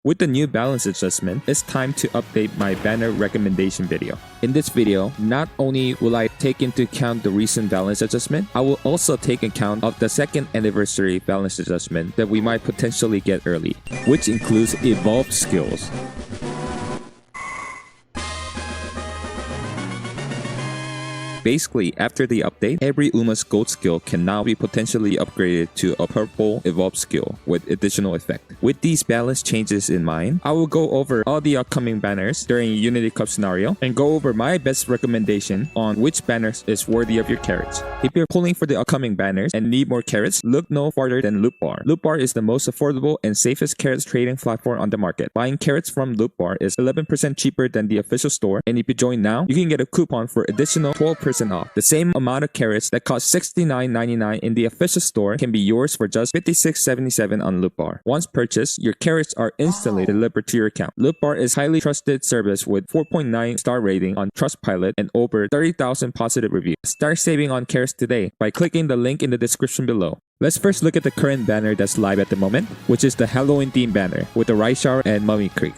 With the new balance adjustment, it's time to update my banner recommendation video. In this video, not only will I take into account the recent balance adjustment, I will also take account of the second anniversary balance adjustment that we might potentially get early, which includes evolved skills. Basically, after the update, every Uma's gold skill can now be potentially upgraded to a purple evolved skill with additional effect. With these balance changes in mind, I will go over all the upcoming banners during Unity Cup scenario and go over my best recommendation on which banners is worthy of your carats. If you're pulling for the upcoming banners and need more carats, look no farther than Loot Bar. Loot Bar is the most affordable and safest carats trading platform on the market. Buying carats from Loot Bar is 11% cheaper than the official store, and if you join now, you can get a coupon for additional 12% off. The same amount of carats that cost $69.99 in the official store can be yours for just $56.77 on Loot Bar. Once purchased, your carats are instantly delivered to your account. Loot Bar is highly trusted service with 4.9 star rating on Trustpilot and over 30,000 positive reviews. Start saving on carats today by clicking the link in the description below. Let's first look at the current banner that's live at the moment, which is the Halloween theme banner with the Rice Shower and Mummy Creek.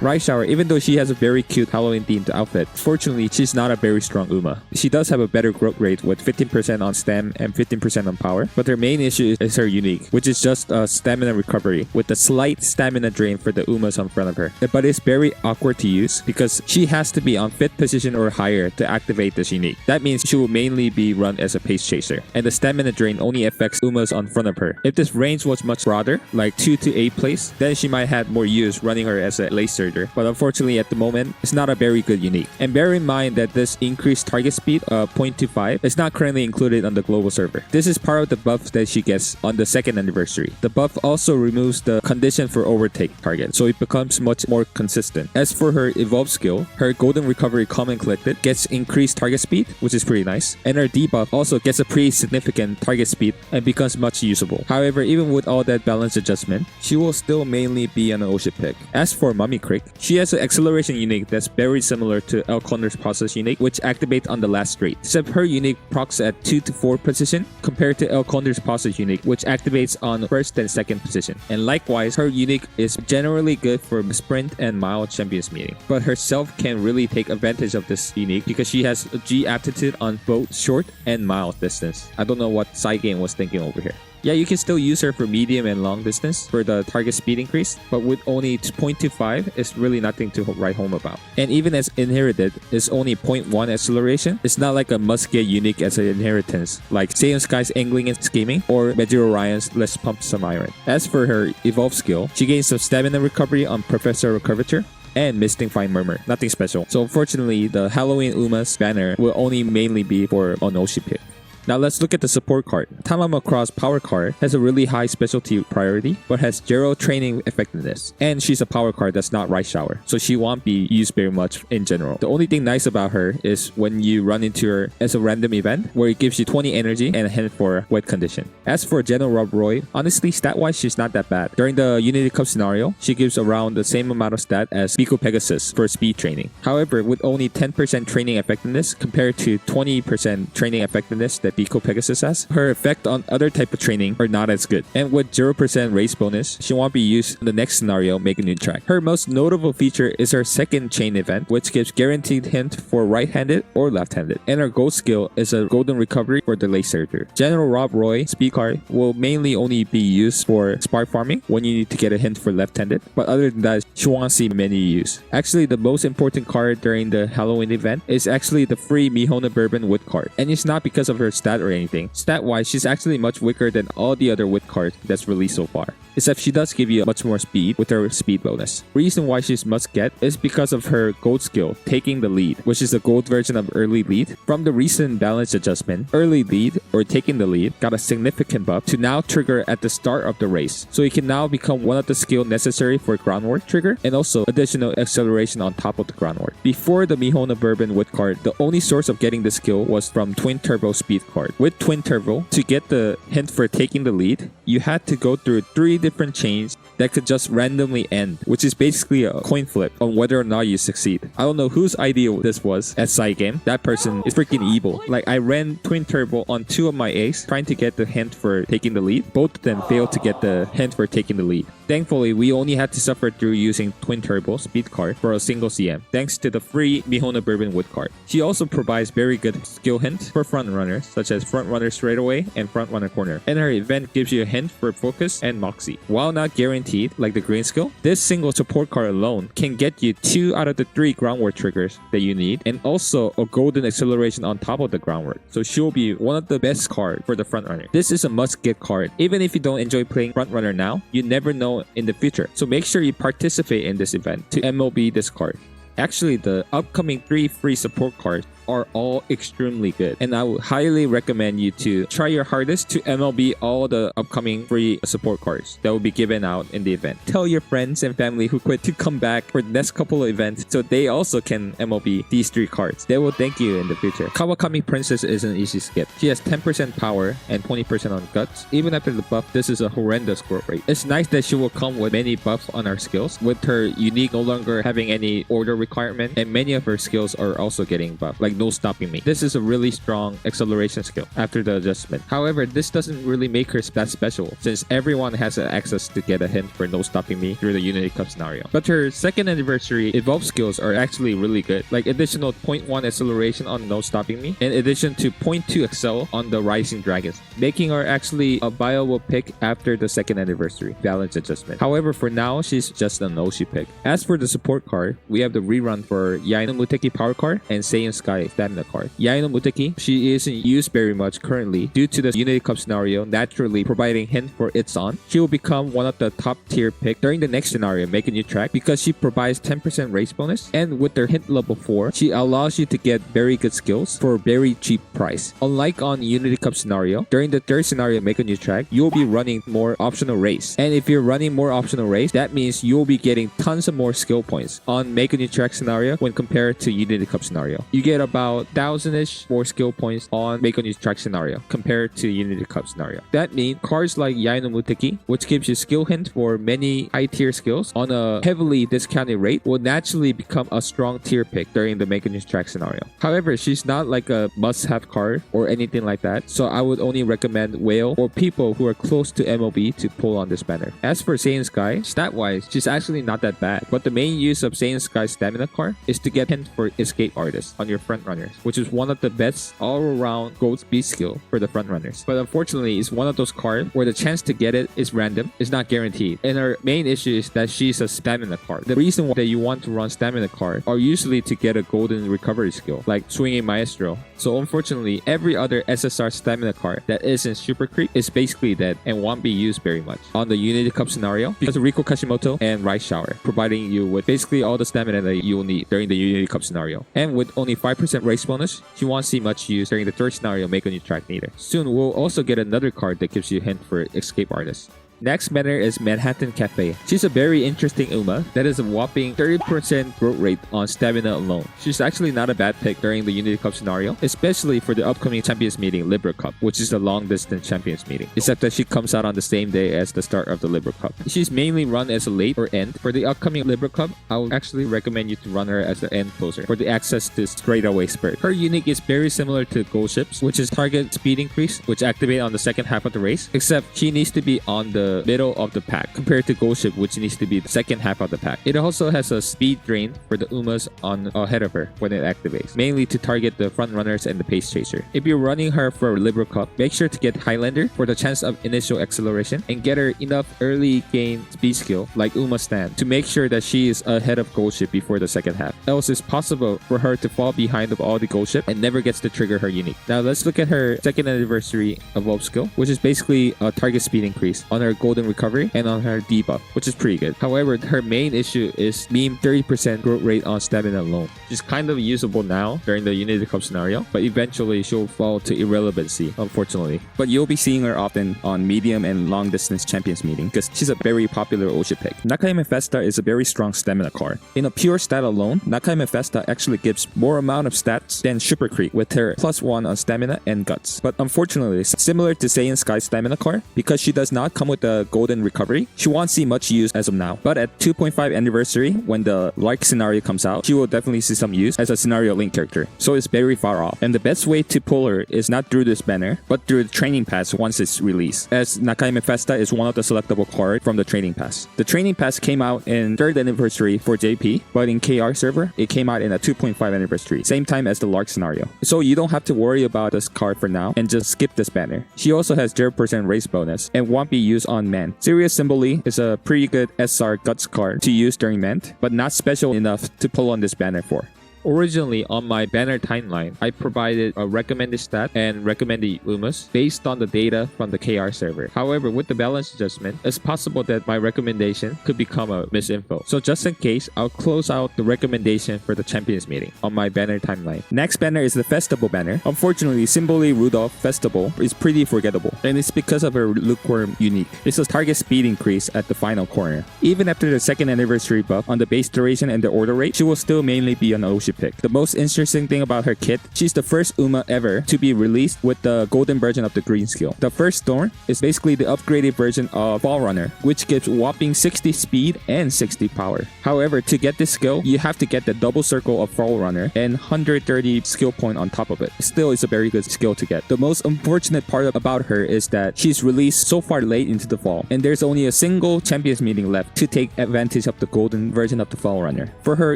Rice Shower, even though she has a very cute Halloween themed outfit, fortunately she's not a very strong Uma. She does have a better growth rate with 15% on stam and 15% on power, but her main issue is her unique, which is just a stamina recovery with a slight stamina drain for the Umas on front of her. But it's very awkward to use because she has to be on 5th position or higher to activate this unique. That means she will mainly be run as a pace chaser, and the stamina drain only affects Umas on front of her. If this range was much broader, like 2 to 8 place, then she might have more use running her as a laser. But unfortunately at the moment, it's not a very good unique. And bear in mind that this increased target speed of 0.25 is not currently included on the global server. This is part of the buff that she gets on the second anniversary. The buff also removes the condition for overtake target, so it becomes much more consistent. As for her evolved skill, her golden recovery common collected gets increased target speed, which is pretty nice, and her debuff also gets a pretty significant target speed and becomes much usable. However, even with all that balance adjustment, she will still mainly be an Ocean pick. As for Mummy Creek, she has an acceleration unique that's very similar to El Condor's Pasa's unique, which activates on the last straight, except her unique procs at 2 to 4 position compared to El Condor's Pasa's unique, which activates on 1st and 2nd position. And likewise, her unique is generally good for sprint and mile champions meeting, but herself can really take advantage of this unique because she has a G aptitude on both short and mile distance. I don't know what side game was thinking over here. Yeah, you can still use her for medium and long distance for the target speed increase, but with only 0.25, it's really nothing to write home about. And even as inherited, it's only 0.1 acceleration. It's not like a must-get unique as an inheritance, like Seiun Sky's Angling and Scheming, or Mejiro Ryan's Let's Pump Some Iron. As for her evolved skill, she gains some stamina recovery on Professor Curvature and Misting Fine Murmur. Nothing special. So unfortunately, the Halloween Uma's banner will only mainly be for Onoshi pick. Now let's look at the support card. Tamamo Cross power card has a really high specialty priority, but has 0 training effectiveness. And she's a power card that's not Rice Shower, so she won't be used very much in general. The only thing nice about her is when you run into her as a random event, where it gives you 20 energy and a hint for wet condition. As for General Rob Roy, honestly stat-wise she's not that bad. During the Unity Cup scenario, she gives around the same amount of stat as Biko Pegasus for speed training. However, with only 10% training effectiveness compared to 20% training effectiveness that Biko Pegasus has, her effect on other type of training are not as good. And with 0% race bonus, she won't be used in the next scenario, Make a New Track. Her most notable feature is her second chain event, which gives guaranteed hint for right-handed or left-handed. And her gold skill is a golden recovery for the laser. General Rob Roy speed card will mainly only be used for spark farming when you need to get a hint for left-handed, but other than that, she won't see many use. Actually, the most important card during the Halloween event is actually the free Mihono Bourbon wood card, and it's not because of her stat or anything. Stat-wise, she's actually much weaker than all the other wood cards that's released so far, except she does give you much more speed with her speed bonus. Reason why she's must get is because of her gold skill, Taking the Lead, which is the gold version of Early Lead. From the recent balance adjustment, Early Lead, or Taking the Lead, got a significant buff to now trigger at the start of the race, so it can now become one of the skill necessary for groundwork trigger, and also additional acceleration on top of the groundwork. Before the Mihono Bourbon wood card, the only source of getting the skill was from Twin Turbo speed card. With Twin Turbo, to get the hint for Taking the Lead, you had to go through 3 different chains that could just randomly end, which is basically a coin flip on whether or not you succeed. I don't know whose idea this was at side game. That person is freaking evil. Like, I ran Twin Turbo on 2 of my A's trying to get the hint for Taking the Lead. Both of them failed to get the hint for Taking the Lead. Thankfully, we only had to suffer through using Twin Turbo Speed card for a single CM, thanks to the free Mihono Bourbon Wood card. She also provides very good skill hints for front runners, such as front runner straightaway and front runner corner, and her event gives you a hint for focus and moxie. While not guaranteed, like the green skill, this single support card alone can get you 2 out of the 3 groundwork triggers that you need, and also a golden acceleration on top of the groundwork. So she'll be one of the best cards for the front runner. This is a must-get card. Even if you don't enjoy playing front runner now, you never know in the future. So make sure you participate in this event to MLB this card. Actually, the upcoming 3 free support cards are all extremely good, and I would highly recommend you to try your hardest to MLB all the upcoming free support cards that will be given out in the event. Tell your friends and family who quit to come back for the next couple of events so they also can MLB these 3 cards. They will thank you in the future. Kawakami Princess is an easy skip. She has 10% power and 20% on guts. Even after the buff, this is a horrendous growth rate. It's nice that she will come with many buffs on her skills, with her unique no longer having any order requirement, and many of her skills are also getting buffed, like no stopping me. This is a really strong acceleration skill after the adjustment. However, this doesn't really make her that special, since everyone has access to get a hint for no stopping me through the Unity Cup scenario. But her second anniversary evolve skills are actually really good, like additional 0.1 acceleration on no stopping me, in addition to 0.2 excel on the rising dragons, making her actually a viable pick after the second anniversary balance adjustment. However, for now, she's just an Oshi pick. As for the support card, we have the rerun for Yaeno Muteki power card and Seiun Sky stamina card. Yaeno Muteki, she isn't used very much currently due to the Unity Cup scenario naturally providing hint for its on. She will become one of the top tier pick during the next scenario, Make a New Track, because she provides 10% race bonus, and with her hint level 4, she allows you to get very good skills for a very cheap price. Unlike on Unity Cup scenario, during the third scenario, Make a New Track, you'll be running more optional race. And if you're running more optional race, that means you'll be getting tons of more skill points on Make a New Track scenario when compared to Unity Cup scenario. You get about 1,000-ish more skill points on Make a New Track scenario compared to Unity Cup scenario. That means cards like Yaeno Muteki, which gives you skill hint for many high tier skills on a heavily discounted rate, will naturally become a strong tier pick during the Make a New Track scenario. However, she's not like a must-have card or anything like that, so I would only recommend Whale or people who are close to MLB to pull on this banner. As for Seiun Sky, stat-wise, she's actually not that bad, but the main use of Seiun Sky's stamina card is to get hint for escape artists on your front runners, which is one of the best all-around gold speed skill for the front runners. But unfortunately, it's one of those cards where the chance to get it is random, it's not guaranteed. And her main issue is that she's a stamina card. The reason why that you want to run stamina card are usually to get a golden recovery skill, like Swinging Maestro. So unfortunately, every other SSR stamina card that isn't Super Creep is basically dead and won't be used very much on the Unity Cup scenario because of Rico Kashimoto and Rice Shower, providing you with basically all the stamina that you'll need during the Unity Cup scenario. And with only 5% race bonus, you won't see much use during the third scenario, Make a New Track neither. Soon, we'll also get another card that gives you a hint for escape artists. Next banner is Manhattan Cafe. She's a very interesting Uma that is a whopping 30% growth rate on stamina alone. She's actually not a bad pick during the Unity Cup scenario, especially for the upcoming Champions Meeting Libra Cup, which is the long distance Champions Meeting, except that she comes out on the same day as the start of the Libra Cup. She's mainly run as a late or end. For the upcoming Libra Cup, I would actually recommend you to run her as the end closer for the access to straightaway spurt. Her unique is very similar to Gold Ships, which is target speed increase, which activate on the second half of the race, except she needs to be on the middle of the pack compared to Gold Ship, which needs to be the second half of the pack. It also has a speed drain for the Umas on ahead of her when it activates, mainly to target the front runners and the pace chaser. If you're running her for Libra Cup, make sure to get Highlander for the chance of initial acceleration and get her enough early gain speed skill like Uma Stand to make sure that she is ahead of Gold Ship before the second half. Else it's possible for her to fall behind of all the Gold Ship and never gets to trigger her unique. Now let's look at her second anniversary evolve skill, which is basically a target speed increase on her golden recovery and on her debuff, which is pretty good. However, her main issue is meme 30% growth rate on stamina alone. She's kind of usable now during the Unity Cup scenario, but eventually she'll fall to irrelevancy, unfortunately. But you'll be seeing her often on medium and long distance champions meeting because she's a very popular Osha pick. Nakayama Festa is a very strong stamina card. In a pure stat alone, Nakayama Festa actually gives more amount of stats than Super Creep with her +1 on stamina and guts. But unfortunately, similar to Seiun Sky's stamina card, because she does not come with the the golden recovery, she won't see much use as of now. But at 2.5 anniversary, when the Lark scenario comes out, she will definitely see some use as a scenario link character. So it's very far off. And the best way to pull her is not through this banner, but through the training pass once it's released, as Nakayama Festa is one of the selectable cards from the training pass. The training pass came out in 3rd anniversary for JP, but in KR server, it came out in a 2.5 anniversary, same time as the Lark scenario. So you don't have to worry about this card for now and just skip this banner. She also has 0% race bonus and won't be used on men. Serious Symboli is a pretty good SR Guts card to use during Ment, but not special enough to pull on this banner for. Originally, on my banner timeline, I provided a recommended stat and recommended UMAs based on the data from the KR server. However, with the balance adjustment, it's possible that my recommendation could become a misinfo. So just in case, I'll close out the recommendation for the champions meeting on my banner timeline. Next banner is the Festival banner. Unfortunately, Symboli Rudolf Festival is pretty forgettable, and it's because of her lukewarm unique. It's a target speed increase at the final corner. Even after the 2nd anniversary buff on the base duration and the order rate, she will still mainly be an Oshi pick. The most interesting thing about her kit, she's the first UMA ever to be released with the golden version of the green skill. The first Thorn is basically the upgraded version of Fall Runner, which gives whopping 60 speed and 60 power. However, to get this skill, you have to get the double circle of Fall Runner and 130 skill point on top of it. Still, it's a very good skill to get. The most unfortunate part about her is that she's released so far late into the fall, and there's only a single champions meeting left to take advantage of the golden version of the Fall Runner. For her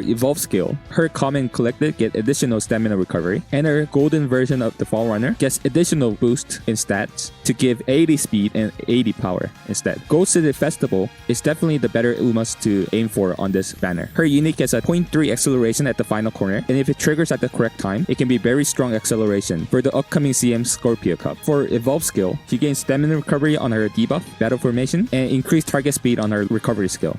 evolve skill, her common collected get additional stamina recovery, and her golden version of the Fall Runner gets additional boost in stats to give 80 speed and 80 power instead. Gold City Festival is definitely the better UMAs to aim for on this banner. Her unique has a 0.3 acceleration at the final corner, and if it triggers at the correct time, it can be very strong acceleration for the upcoming CM Scorpio Cup. For evolve skill, she gains stamina recovery on her debuff, battle formation, and increased target speed on her recovery skill.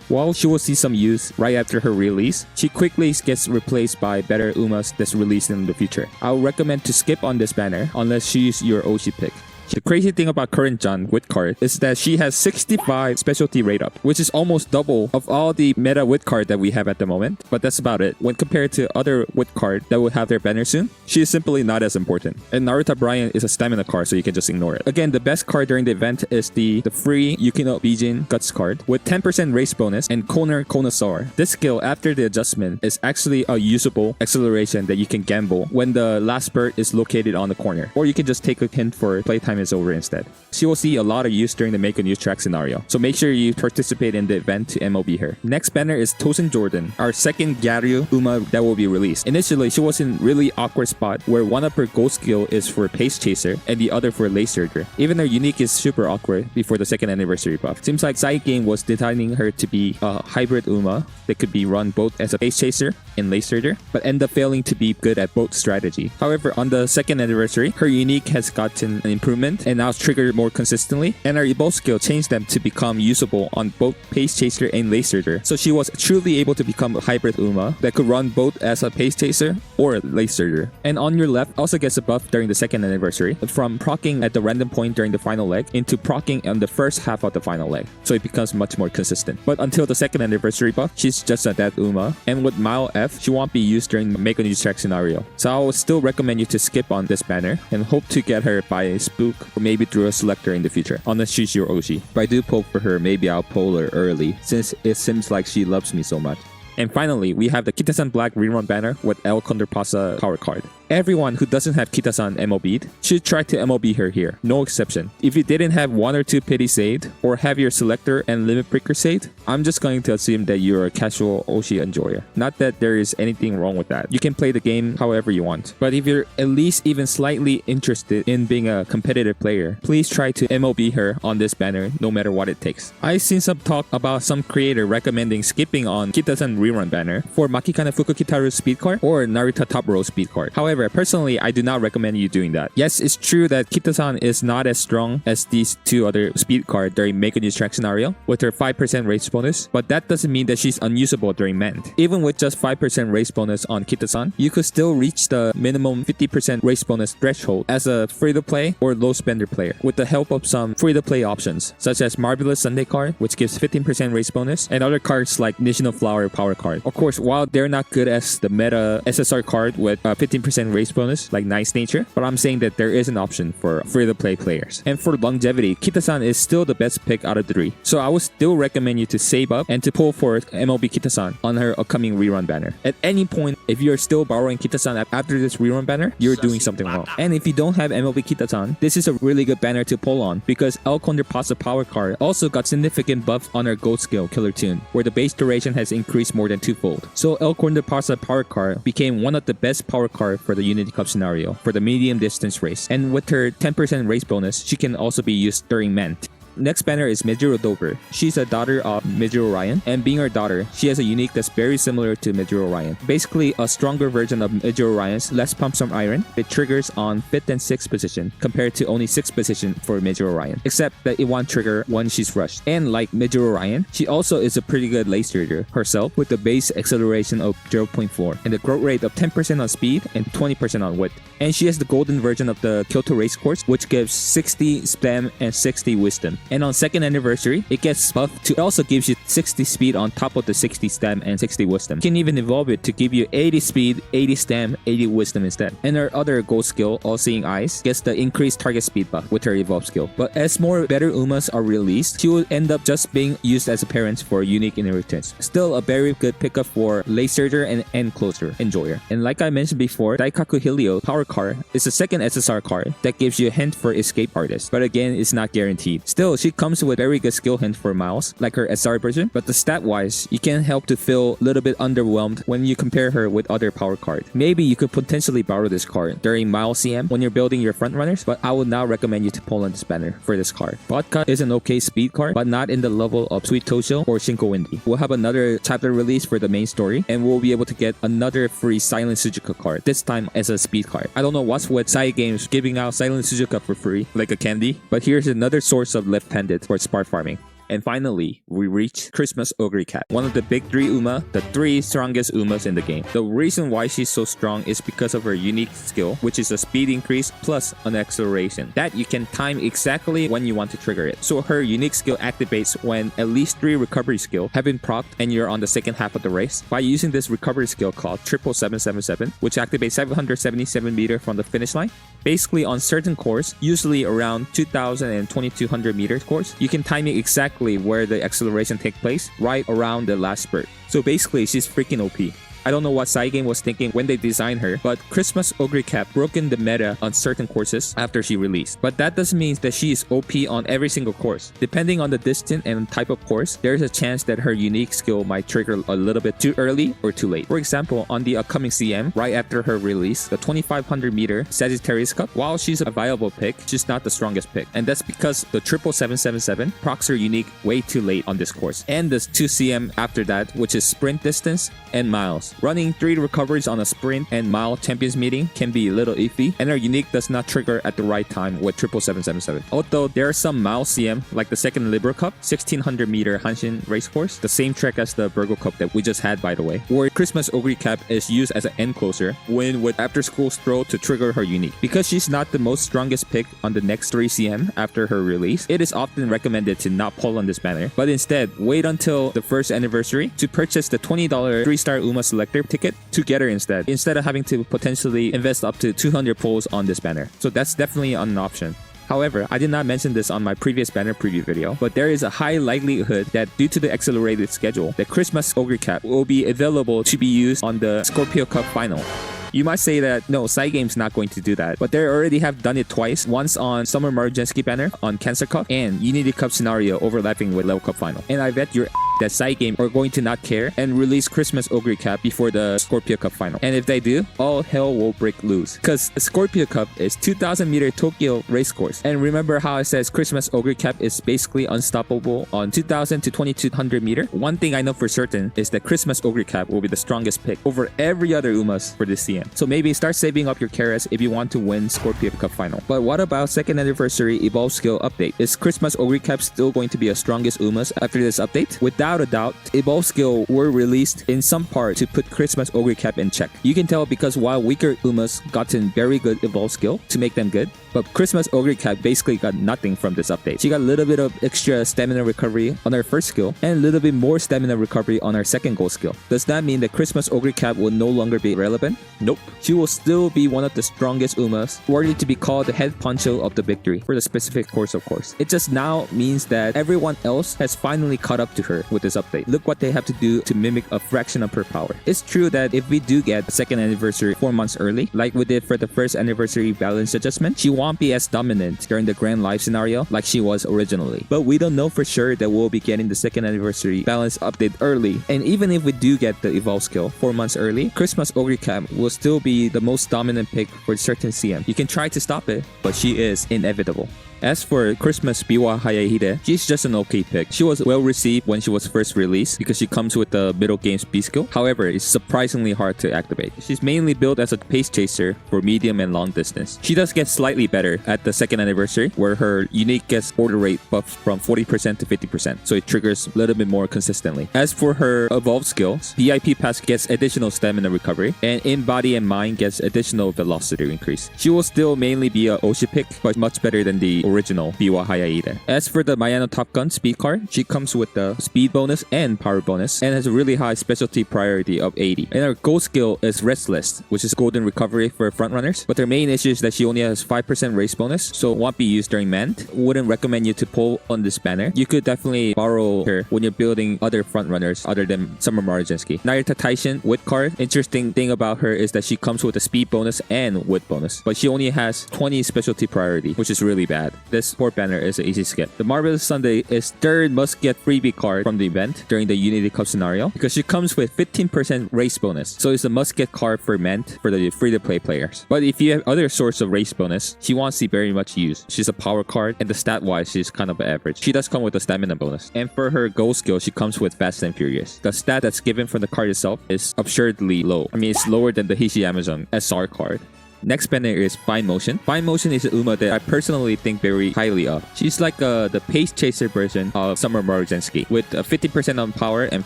While she will see some use right after her release, she quickly gets replaced by better UMAs that's released in the future. I would recommend to skip on this banner unless she's your Oshi pick. The crazy thing about Curren with card is that she has 65 specialty rate up, which is almost double of all the meta with card that we have at the moment, but that's about it. When compared to other with card that will have their banner soon, she is simply not as important. And Narita Brian is a stamina card, so you can just ignore it. Again, the best card during the event is the free Yukino Bijin Guts card with 10% race bonus and Connoisseur. This skill after the adjustment is actually a usable acceleration that you can gamble when the last spurt is located on the corner, or you can just take a hint for playtime is over instead. She will see a lot of use during the make a new track scenario, so make sure you participate in the event to MOB her. Next banner is Tosen Jordan, our second Gyaru UMA that will be released. Initially, she was in really awkward spot where one of her gold skill is for Pace Chaser and the other for Lace Surger. Even her unique is super awkward before the 2nd anniversary buff. Seems like Side Game was designing her to be a hybrid UMA that could be run both as a Pace Chaser and Lace Surger, but end up failing to be good at both strategy. However, on the 2nd anniversary, her unique has gotten an improvement and now triggered more consistently, and her evolve skill changed them to become usable on both Pace Chaser and Lace Surger. So she was truly able to become a hybrid UMA that could run both as a Pace Chaser or Lace Surger. And on your left also gets a buff during the 2nd anniversary from proccing at the random point during the final leg into proccing on the first half of the final leg. So it becomes much more consistent. But until the 2nd anniversary buff, she's just a dead UMA, and with Mile F, she won't be used during the make a new track scenario. So I would still recommend you to skip on this banner and hope to get her by Spook or maybe through a selector in the future, unless she's your Oshi. If I do pull for her, maybe I'll pull her early, since it seems like she loves me so much. And finally, we have the Kita-san Black Rerun banner with El Condor Pasa power card. Everyone who doesn't have Kita-san MOB'd should try to MOB her here, no exception. If you didn't have 1 or 2 pity saved, or have your selector and limit breaker saved, I'm just going to assume that you're a casual Oshi enjoyer. Not that there is anything wrong with that. You can play the game however you want. But if you're at least even slightly interested in being a competitive player, please try to MOB her on this banner no matter what it takes. I've seen some talk about some creator recommending skipping on Kita-san Rerun banner for Makikana Fukukitaru's speed card or Narita Top Row speed card. However, personally, I do not recommend you doing that. Yes, it's true that Kita-san is not as strong as these 2 other speed cards during Make a New Track scenario with her 5% race bonus, but that doesn't mean that she's unusable during Ment. Even with just 5% race bonus on Kita-san, you could still reach the minimum 50% race bonus threshold as a free-to-play or low-spender player with the help of some free-to-play options, such as Marvelous Sunday card, which gives 15% race bonus, and other cards like Nishino Flower Power card. Of course, while they're not good as the meta SSR card with 15% 10% race bonus like Nice Nature, but I'm saying that there is an option for free-to-play players. And for longevity, Kita-san is still the best pick out of the 3. So I would still recommend you to save up and to pull for MLB Kita-san on her upcoming rerun banner. At any point, if you're still borrowing Kita-san after this rerun banner, you're doing something wrong. And if you don't have MLB Kita-san, this is a really good banner to pull on because El Condor Pasa power card also got significant buff on her gold skill Killer Tune, where the base duration has increased more than 2-fold. So El Condor Pasa power card became one of the best power card for the Unity Cup scenario for the medium distance race. And with her 10% race bonus, she can also be used during Ment. Next banner is Mejiro Dober. She's a daughter of Mejiro Ryan, and being her daughter, she has a unique that's very similar to Mejiro Ryan. Basically, a stronger version of Mejiro Ryan's less pump some iron. It triggers on 5th and 6th position compared to only 6th position for Mejiro Ryan, except that it won't trigger when she's rushed. And like Mejiro Ryan, she also is a pretty good late surger herself with the base acceleration of 0.4 and the growth rate of 10% on speed and 20% on width. And she has the golden version of the Kyoto race course, which gives 60 spam and 60 wisdom. And on 2nd anniversary, it gets buffed to also gives you 60 speed on top of the 60 stam and 60 wisdom. You can even evolve it to give you 80 speed, 80 stam, 80 wisdom instead. And her other gold skill, All Seeing Eyes, gets the increased target speed buff with her evolve skill. But as more better Umas are released, she will end up just being used as a parent for unique inheritance. Still a very good pickup for late surger and end closer enjoyer. And like I mentioned before, Daikaku Helios power card is the second SSR card that gives you a hint for escape artist. But again, it's not guaranteed. Still, she comes with very good skill hint for Miles, like her SR version, but the stat wise, you can help to feel a little bit underwhelmed when you compare her with other power cards. Maybe you could potentially borrow this card during Miles CM when you're building your front runners, but I would now recommend you to pull on this banner for this card. Vodka is an okay speed card, but not in the level of Sweet Toshio or Shinko Windy. We'll have another chapter release for the main story, and we'll be able to get another free Silent Suzuka card, this time as a speed card. I don't know what's with side games giving out Silent Suzuka for free, like a candy, but here's another source of left-handed for spark farming. And finally, we reach Christmas+Oguri Cap, one of the big 3 Uma, the 3 strongest Umas in the game. The reason why she's so strong is because of her unique skill, which is a speed increase plus an acceleration that you can time exactly when you want to trigger it. So her unique skill activates when at least 3 recovery skill have been procced and you're on the second half of the race. By using this recovery skill called 77777, which activates 777 meter from the finish line, basically on certain course, usually around 2000 and 2200 meters course, you can time it exactly where the acceleration takes place, right around the last spurt. So basically, she's freaking OP. I don't know what side game was thinking when they designed her, but Christmas+Oguri Cap broken the meta on certain courses after she released. But that doesn't mean that she is OP on every single course. Depending on the distance and type of course, there's a chance that her unique skill might trigger a little bit too early or too late. For example, on the upcoming CM, right after her release, the 2500 meter Sagittarius Cup, while she's a viable pick, she's not the strongest pick. And that's because the 77777 procs her unique way too late on this course. And the 2 CM after that, which is sprint distance and miles. Running 3 recoveries on a sprint and mile champions meeting can be a little iffy, and our unique does not trigger at the right time with 77777. Although there are some mile CM, like the second Libra Cup, 1600 meter Hanshin race course, the same track as the Virgo Cup that we just had by the way, where Christmas+Oguri Cap is used as an end closer when with after school stroll to trigger her unique. Because she's not the most strongest pick on the next 3 CM after her release, it is often recommended to not pull on this banner, but instead wait until the 1st anniversary to purchase the $20 3-star Uma selector ticket together instead of having to potentially invest up to 200 pulls on this banner. So that's definitely an option. However, I did not mention this on my previous banner preview video, but there is a high likelihood that due to the accelerated schedule, the Christmas+Oguri Cap will be available to be used on the Scorpio Cup final. You might say that, no, side game's not going to do that, but they already have done it twice, once on Summer Marugensky banner on Cancer Cup and Unity Cup scenario overlapping with Level Cup final. And I bet you're that side game are going to not care and release Christmas+Oguri Cap before the Scorpio Cup final. And if they do, all hell will break loose. Because the Scorpio Cup is 2000 meter Tokyo race course. And remember how I says Christmas+Oguri Cap is basically unstoppable on 2000 to 2200 meter? One thing I know for certain is that Christmas+Oguri Cap will be the strongest pick over every other Umas for this CM. So maybe start saving up your carrots if you want to win Scorpio Cup final. But what about 2nd anniversary Evolve Skill update? Is Christmas+Oguri Cap still going to be a strongest Umas after this update? Without without a doubt, Evolve skill were released in some part to put Christmas Oguri Cap in check. You can tell because while weaker Umas gotten very good Evolve skill to make them good, but Christmas Oguri Cap basically got nothing from this update. She got a little bit of extra stamina recovery on her first skill, and a little bit more stamina recovery on her second gold skill. Does that mean that Christmas Oguri Cap will no longer be relevant? Nope. She will still be one of the strongest Umas, worthy to be called the head poncho of the victory for the specific course, of course. It just now means that everyone else has finally caught up to her with this update. Look what they have to do to mimic a fraction of her power. It's true that if we do get a second anniversary 4 months early, like we did for the first anniversary balance adjustment, she won't be as dominant during the Grand Life scenario like she was originally. But we don't know for sure that we'll be getting the second anniversary balance update early. And even if we do get the Evolve skill 4 months early, Christmas Oguri Cap will still be the most dominant pick for certain CM. You can try to stop it, but she is inevitable. As for Christmas Biwa Hayahide, she's just an okay pick. She was well received when she was first released because she comes with the middle game's B skill. However, it's surprisingly hard to activate. She's mainly built as a pace chaser for medium and long distance. She does get slightly better at the second anniversary, where her unique gets order rate buffed from 40% to 50%, so it triggers a little bit more consistently. As for her evolved skills, VIP Pass gets additional stamina recovery, and in body and mind gets additional velocity increase. She will still mainly be a Oshi pick, but much better than the original Biwa Hayahide. As for the Mayano Top Gun speed card, she comes with the speed bonus and power bonus and has a really high specialty priority of 80. And her gold skill is Restless, which is golden recovery for frontrunners, but her main issue is that she only has 5% race bonus, so won't be used during Mant. Wouldn't recommend you to pull on this banner. You could definitely borrow her when you're building other frontrunners other than Summer Marujinski. Narita Taishin Wit card, interesting thing about her is that she comes with a speed bonus and Wit bonus, but she only has 20 specialty priority, which is really bad. This support banner is an easy skip. The Marvelous Sunday is third must get freebie card from the event during the Unity Cup scenario because she comes with 15% race bonus, so it's a must get card for Ment for the free to play players. But if you have other source of race bonus, she won't see very much use. She's a power card, and the stat wise she's kind of average. She does come with a stamina bonus, and for her gold skill she comes with Fast and Furious. The stat that's given from the card itself is absurdly low. I mean, it's lower than the Hishi Amazon SR card. Next banner is Fine Motion. Fine Motion is an Uma that I personally think very highly of. She's like the pace chaser version of Summer Marujinski with 50% on power and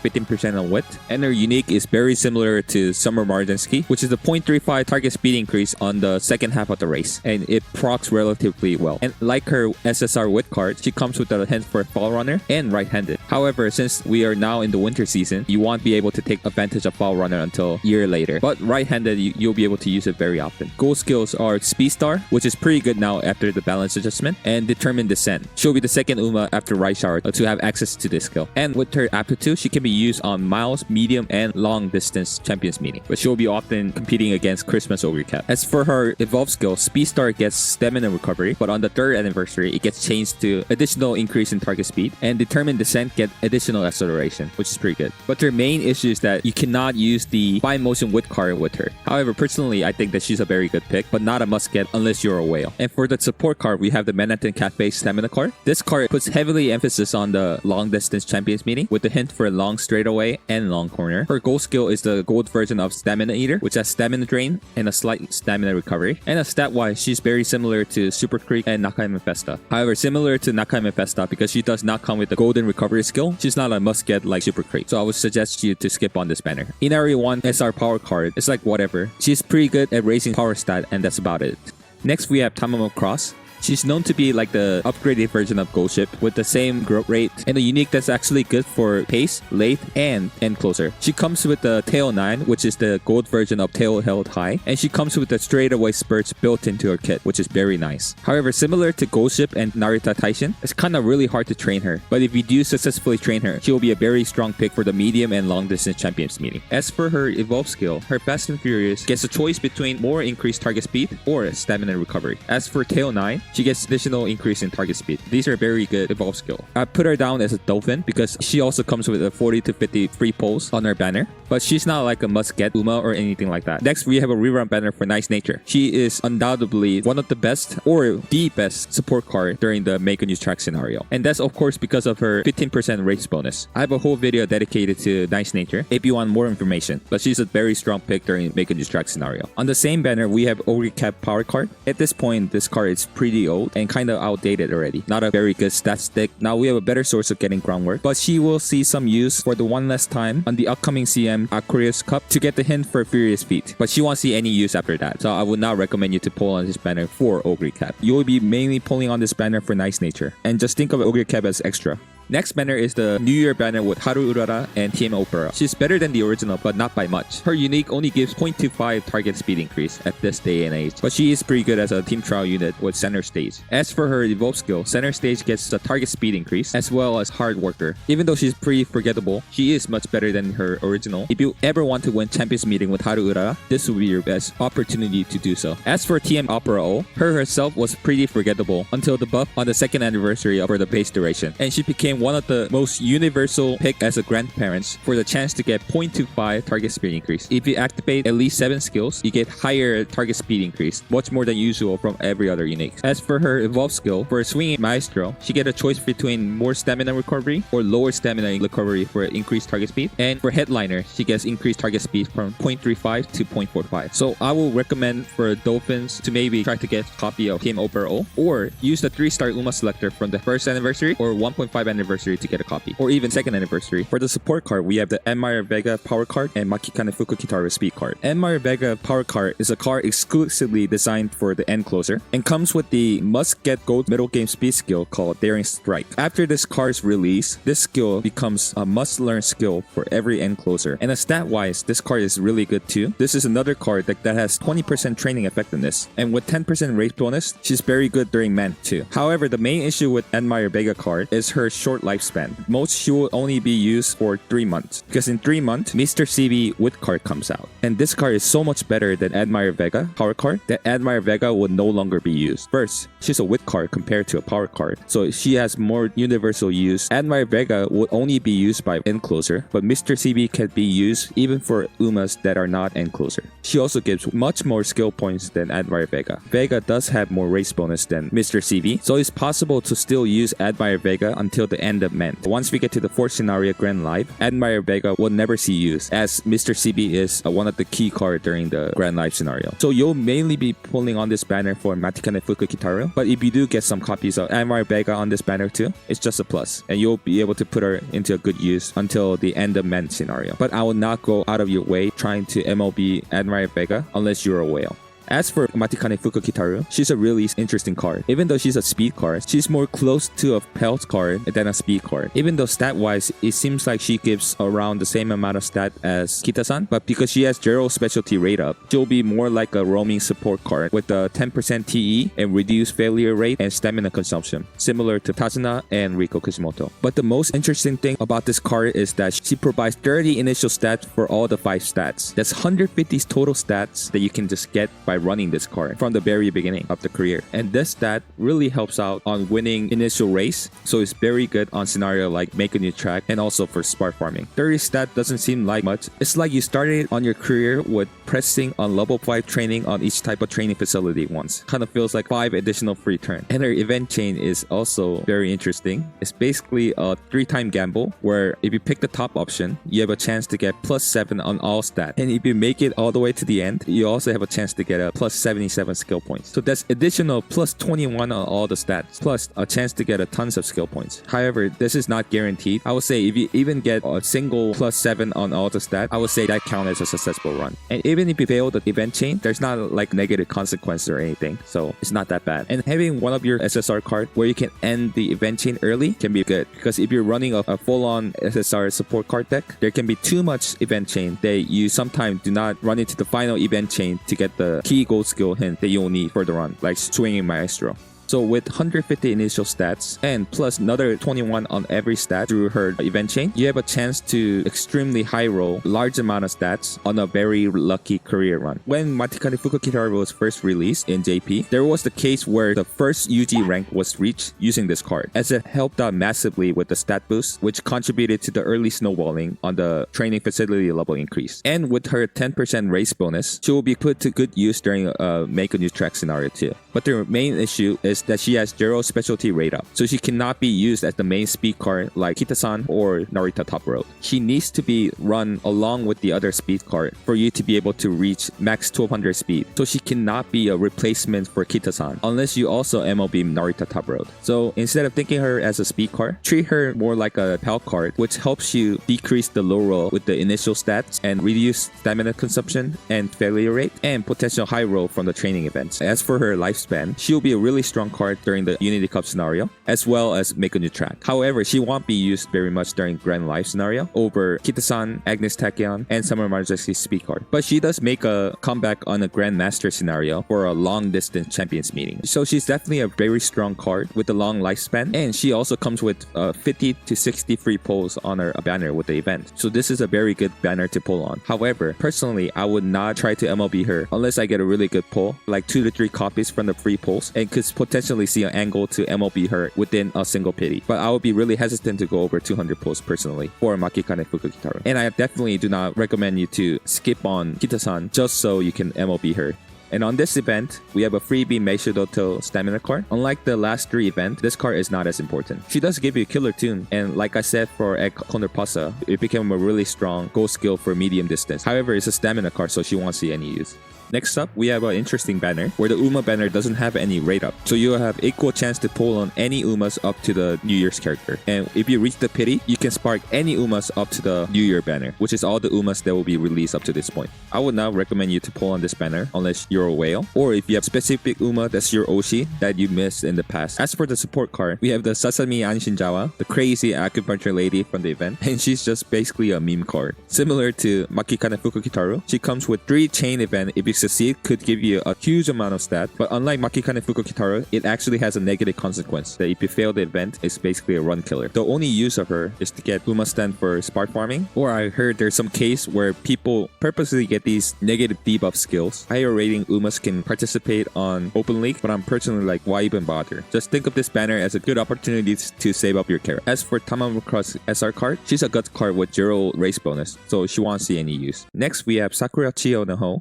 15% on wit. And her unique is very similar to Summer Marujinski, which is a 0.35 target speed increase on the second half of the race. And it procs relatively well. And like her SSR wit card, she comes with a hint for Fall Runner and right-handed. However, since we are now in the winter season, you won't be able to take advantage of Fall Runner until a year later. But right-handed, you'll be able to use it very often. Gold skills are Speed Star, which is pretty good now after the balance adjustment, and Determined Descent. She'll be the second Uma after Right Shower to have access to this skill. And with her aptitude, she can be used on miles, medium, and long distance champions meeting, but she'll be often competing against Christmas Oguri Cap. As for her evolved skill, Speed Star gets stamina recovery, but on the third anniversary, it gets changed to additional increase in target speed, and Determined Descent get additional acceleration, which is pretty good. But her main issue is that you cannot use the Fine Motion Wit card with her. However, personally, I think that she's a very good pick, but not a must get unless you're a whale. And for the support card, we have the Manhattan Cafe Stamina card. This card puts heavily emphasis on the long distance champions meeting with the hint for long straightaway and long corner. Her gold skill is the gold version of Stamina Eater, which has stamina drain and a slight stamina recovery. And a stat wise, she's very similar to Super Creek and Nakayama Festa. However, similar to Nakayama Festa, because she does not come with the golden recovery skill, she's not a must get like Super Creek. So I would suggest you to skip on this banner. Inari 1 SR power card, it's like whatever. She's pretty good at raising power stat, and that's about it. Next, we have Tamamo Cross. She's known to be like the upgraded version of Gold Ship with the same growth rate and a unique that's actually good for pace, late, and end closer. She comes with the Tail 9, which is the gold version of Tail Held High, and she comes with the straightaway spurts built into her kit, which is very nice. However, similar to Gold Ship and Narita Taishin, it's kind of really hard to train her, but if you do successfully train her, she will be a very strong pick for the medium and long distance champions meeting. As for her evolved skill, her Fast and Furious gets a choice between more increased target speed or stamina recovery. As for Tail 9, she gets additional increase in target speed. These are very good evolved skill. I put her down as a dolphin because she also comes with a 40 to 50 free pulls on her banner, but she's not like a must get Uma or anything like that. Next, we have a rerun banner for Nice Nature. She is undoubtedly one of the best or the best support card during the Make a New Track scenario. And that's of course because of her 15% race bonus. I have a whole video dedicated to Nice Nature if you want more information, but she's a very strong pick during Make a New Track scenario. On the same banner, we have Oguri Cap power card. At this point, this card is pretty pretty old and kind of outdated already. Not a very good stat stick. Now we have a better source of getting groundwork, but she will see some use for the one less time on the upcoming CM Aquarius Cup to get the hint for Furious Feet, but she won't see any use after that. So I would not recommend you to pull on this banner for Oguri Cap. You will be mainly pulling on this banner for nice nature, and just think of Oguri Cap as extra. Next banner is the New Year banner with Haru Urara and TM Opera. She's better than the original, but not by much. Her unique only gives 0.25 target speed increase at this day and age, but she is pretty good as a team trial unit with center stage. As for her evolve skill, center stage gets the target speed increase as well as hard worker. Even though she's pretty forgettable, she is much better than her original. If you ever want to win Champions Meeting with Haru Urara, this will be your best opportunity to do so. As for TM Opera O, her herself was pretty forgettable until the buff on the 2nd anniversary of her the base duration, and she became one of the most universal pick as a grandparents for the chance to get 0.25 target speed increase. If you activate at least 7 skills, you get higher target speed increase, much more than usual from every other unique. As for her evolve skill, for swinging maestro, she get a choice between more stamina recovery or lower stamina recovery for increased target speed, and for headliner, she gets increased target speed from 0.35 to 0.45. So I will recommend for dolphins to maybe try to get a copy of Team Opera O, or use the 3-star UMA selector from the 1st anniversary or 1.5 anniversary to get a copy, or even 2nd anniversary. For the support card, we have the Admire Vega power card and Makikane Fukukitaru speed card. Admire Vega power card is a card exclusively designed for the end closer and comes with the must get gold middle game speed skill called Daring Strike. After this card's release, this skill becomes a must learn skill for every end closer, and stat wise this card is really good too. This is another card that has 20% training effectiveness, and with 10% race bonus, she's very good during man too. However, the main issue with Admire Vega card is her short lifespan. Most she will only be used for 3 months, because in 3 months Mr. CB Wit card comes out, and this card is so much better than Admire Vega power card that Admire Vega would no longer be used. First, she's a Wit card compared to a power card, so she has more universal use. Admire Vega would only be used by end closer, but Mr. CB can be used even for Umas that are not end closer. She also gives much more skill points than Admire Vega. Vega does have more race bonus than Mr. CB, so it's possible to still use Admire Vega until the end of men. Once we get to the 4th scenario Grand Live, Admire Vega will never see use, as Mr. CB is one of the key cards during the Grand Live scenario. So you'll mainly be pulling on this banner for Makikane Fukukitaru, but if you do get some copies of Admire Vega on this banner too, it's just a plus, and you'll be able to put her into a good use until the end of men scenario. But I will not go out of your way trying to MLB Admire Vega unless you're a whale. As for Makikane Fukukitaru, she's a really interesting card. Even though she's a speed card, she's more close to a pelt card than a speed card. Even though stat-wise, it seems like she gives around the same amount of stat as Kita-san, but because she has Zero specialty rate up, she'll be more like a roaming support card with a 10% TE and reduced failure rate and stamina consumption, similar to Tazuna and Riko Kashimoto. But the most interesting thing about this card is that she provides 30 initial stats for all the 5 stats. That's 150 total stats that you can just get by running this card from the very beginning of the career, and this stat really helps out on winning initial race, so it's very good on scenario like make a new track and also for spark farming. 30 stat doesn't seem like much. It's like you started on your career with pressing on level 5 training on each type of training facility once. Kind of feels like 5 additional free turn. And her event chain is also very interesting. It's basically a 3-time gamble where if you pick the top option, you have a chance to get +7 on all stats, and if you make it all the way to the end, you also have a chance to get a +77 skill points. So that's additional +21 on all the stats, plus a chance to get a tons of skill points. However, this is not guaranteed. I would say if you even get a single +7 on all the stats, I would say that counts as a successful run. And even if you fail the event chain, there's not like negative consequences or anything, so it's not that bad. And having one of your SSR card where you can end the event chain early can be good, because if you're running a full-on SSR support card deck, there can be too much event chain that you sometimes do not run into the final event chain to get the key gold skill hint that you'll need for the run, like swinging maestro. So with 150 initial stats and plus another 21 on every stat through her event chain, you have a chance to extremely high roll large amount of stats on a very lucky career run. When Makikane Fukukitaru was first released in JP, there was the case where the first UG rank was reached using this card, as it helped out massively with the stat boost, which contributed to the early snowballing on the training facility level increase. And with her 10% race bonus, she will be put to good use during a make a new track scenario too. But the main issue is is that she has 0 specialty rate up, so she cannot be used as the main speed card like Kita-san or Narita Top Road. She needs to be run along with the other speed card for you to be able to reach max 1200 speed, so she cannot be a replacement for Kita-san unless you also MLB Narita Top Road. So instead of thinking her as a speed card, treat her more like a PAL card, which helps you decrease the low roll with the initial stats and reduce stamina consumption and failure rate and potential high roll from the training events. As for her lifespan, she'll be a really strong card during the Unity Cup scenario as well as make a new track. However, she won't be used very much during Grand Life scenario over Kita-san, Agnes Tachyon, and Summer Majesty speed card. But she does make a comeback on a Grandmaster scenario for a long distance champions meeting. So she's definitely a very strong card with a long lifespan, and she also comes with 50 to 60 free pulls on her banner with the event. So this is a very good banner to pull on. However, personally, I would not try to MLB her unless I get a really good pull, like 2 to 3 copies from the free pulls, and could potentially see an angle to MLB her within a single pity. But I would be really hesitant to go over 200 pulls personally for Makikane Fukukitaro. And I definitely do not recommend you to skip on Kita-san just so you can MLB her. And on this event, we have a freebie Meishidoto stamina card. Unlike the last 3 events, this card is not as important. She does give you a killer tune, and like I said for Condor Pasa, it became a really strong goal skill for medium distance. However, it's a stamina card, so she won't see any use. Next up, we have an interesting banner where the Uma banner doesn't have any rate up. So you have equal chance to pull on any Umas up to the New Year's character. And if you reach the pity, you can spark any Umas up to the New Year banner, which is all the Umas that will be released up to this point. I would not recommend you to pull on this banner unless you're a whale, or if you have specific Uma that's your Oshi that you missed in the past. As for the support card, we have the Sasami Anshinjawa, the crazy acupuncture lady from the event, and she's just basically a meme card. Similar to Makikane Fukukitaru, she comes with 3 chain event. If you succeed, could give you a huge amount of stat, but unlike Makikane Fukukitaru, it actually has a negative consequence that if you fail the event, it's basically a run killer. The only use of her is to get Uma stand for spark farming, or I heard there's some case where people purposely get these negative debuff skills. Higher rating Umas can participate on open league, but I'm personally like, why even bother? Just think of this banner as a good opportunity to save up your carrot. As for Tamamo Cross SR card, she's a guts card with 0 race bonus, so she won't see any use. Next, we have Sakura Chiyo no Ho.